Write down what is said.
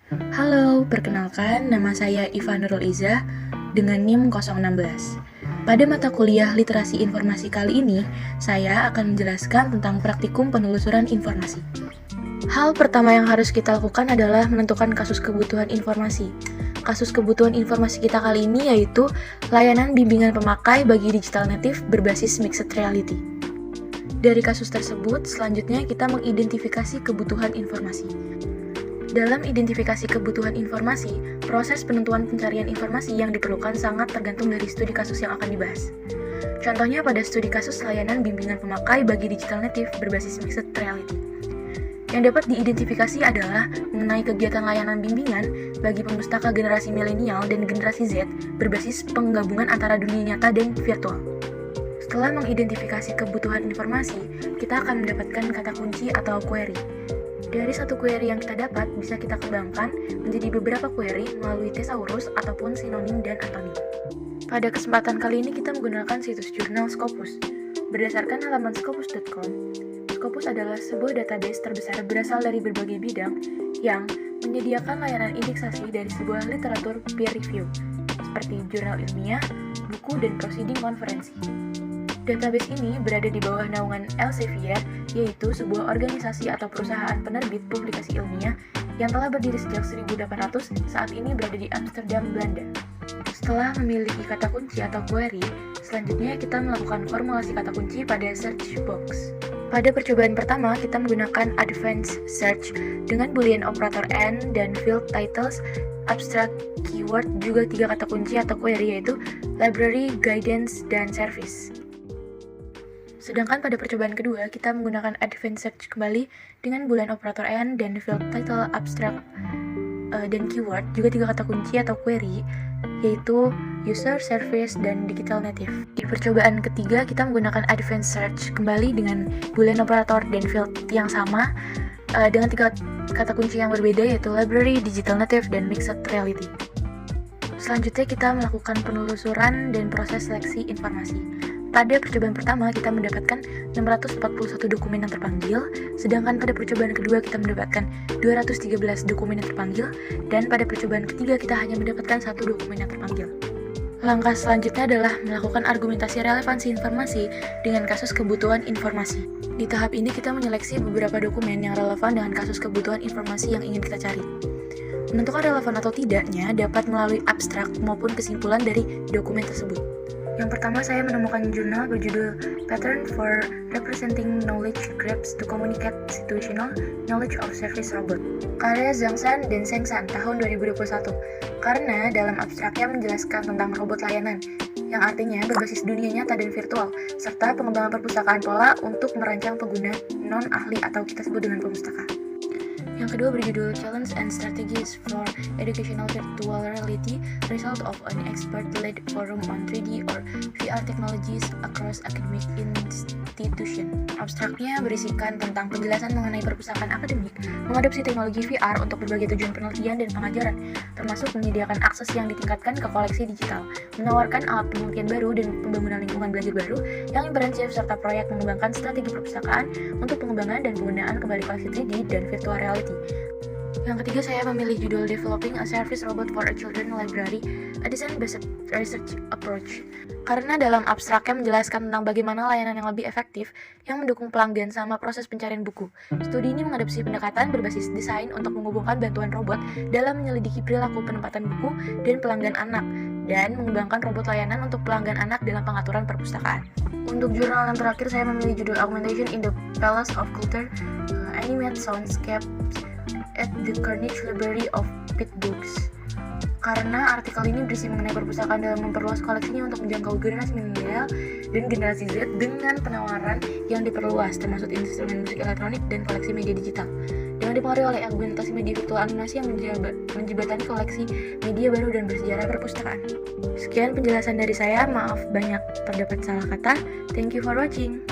Halo, perkenalkan nama saya Iva Nurul Izzah dengan NIM 016. Pada mata kuliah Literasi Informasi kali ini, saya akan menjelaskan tentang praktikum penelusuran informasi. Hal pertama yang harus kita lakukan adalah menentukan kasus kebutuhan informasi. Kasus kebutuhan informasi kita kali ini yaitu layanan bimbingan pemakai bagi digital native berbasis mixed reality. Dari kasus tersebut, selanjutnya kita mengidentifikasi kebutuhan informasi. Dalam identifikasi kebutuhan informasi, proses penentuan pencarian informasi yang diperlukan sangat tergantung dari studi kasus yang akan dibahas. Contohnya pada studi kasus layanan bimbingan pemakai bagi digital native berbasis mixed reality. Yang dapat diidentifikasi adalah mengenai kegiatan layanan bimbingan bagi pemustaka generasi milenial dan generasi Z berbasis penggabungan antara dunia nyata dan virtual. Setelah mengidentifikasi kebutuhan informasi, kita akan mendapatkan kata kunci atau query. Dari satu query yang kita dapat, bisa kita kembangkan menjadi beberapa query melalui thesaurus ataupun sinonim dan antonim. Pada kesempatan kali ini kita menggunakan situs jurnal Scopus. Berdasarkan halaman scopus.com, Scopus adalah sebuah database terbesar berasal dari berbagai bidang yang menyediakan layanan indeksasi dari sebuah literatur peer review, seperti jurnal ilmiah, buku, dan proceeding konferensi. Database ini berada di bawah naungan Elsevier, yaitu sebuah organisasi atau perusahaan penerbit publikasi ilmiah yang telah berdiri sejak 1800, saat ini berada di Amsterdam, Belanda. Setelah memiliki kata kunci atau query, selanjutnya kita melakukan formulasi kata kunci pada search box. Pada percobaan pertama, kita menggunakan advanced search dengan boolean operator and dan field titles, abstract keyword, juga 3 kata kunci atau query yaitu library, guidance, dan service. Sedangkan pada percobaan kedua, kita menggunakan advanced search kembali dengan boolean operator and dan field title, abstract, dan keyword, juga 3 kata kunci atau query, yaitu user, service, dan digital native. Di percobaan ketiga, kita menggunakan advanced search kembali dengan boolean operator dan field yang sama, dengan 3 kata kunci yang berbeda, yaitu library, digital native, dan mixed reality. Selanjutnya kita melakukan penelusuran dan proses seleksi informasi. Pada percobaan pertama, kita mendapatkan 641 dokumen yang terpanggil, sedangkan pada percobaan kedua kita mendapatkan 213 dokumen yang terpanggil, dan pada percobaan ketiga kita hanya mendapatkan 1 dokumen yang terpanggil. Langkah selanjutnya adalah melakukan argumentasi relevansi informasi dengan kasus kebutuhan informasi. Di tahap ini kita menyeleksi beberapa dokumen yang relevan dengan kasus kebutuhan informasi yang ingin kita cari. Menentukan relevan atau tidaknya dapat melalui abstrak maupun kesimpulan dari dokumen tersebut. Yang pertama, saya menemukan jurnal berjudul Pattern for Representing Knowledge Graphs to Communicate Situational Knowledge of Service Robot, karya Zhang San dan Zheng San tahun 2021. Karena dalam abstraknya menjelaskan tentang robot layanan, yang artinya berbasis dunia nyata dan virtual, serta pengembangan perpustakaan pola untuk merancang pengguna non-ahli atau kita sebut dengan pemustaka. Yang kedua berjudul Challenge and Strategies for Educational Virtual Reality, Result of an Expert-Led Forum on 3D or VR Technologies Across Academic Institution. Abstraknya berisikan tentang penjelasan mengenai perpustakaan akademik mengadopsi teknologi VR untuk berbagai tujuan penelitian dan pengajaran, termasuk menyediakan akses yang ditingkatkan ke koleksi digital, menawarkan alat penelitian baru dan pembangunan lingkungan belajar baru yang imprensif, serta proyek mengembangkan strategi perpustakaan untuk pengembangan dan penggunaan kembali koleksi 3D dan virtual reality. Yang ketiga, saya memilih judul Developing a Service Robot for a Children Library, a Design-Based Research Approach. Karena dalam abstraknya menjelaskan tentang bagaimana layanan yang lebih efektif yang mendukung pelanggan sama proses pencarian buku. Studi ini mengadopsi pendekatan berbasis desain untuk menghubungkan bantuan robot dalam menyelidiki perilaku penempatan buku dan pelanggan anak, dan mengembangkan robot layanan untuk pelanggan anak dalam pengaturan perpustakaan. Untuk jurnal yang terakhir, saya memilih judul Augmentation in the Palace of Culture, Animate Soundscapes at the Carnegie Library of Pitt Books. Karena artikel ini berisi mengenai perpustakaan dalam memperluas koleksinya untuk menjangkau generasi milenial dan generasi Z dengan penawaran yang diperluas, termasuk instrumen musik elektronik dan koleksi media digital. Dengan dipengaruhi oleh argumentasi media virtual animasi yang menjembatani koleksi media baru dan bersejarah perpustakaan. Sekian penjelasan dari saya, maaf banyak terdapat salah kata. Thank you for watching.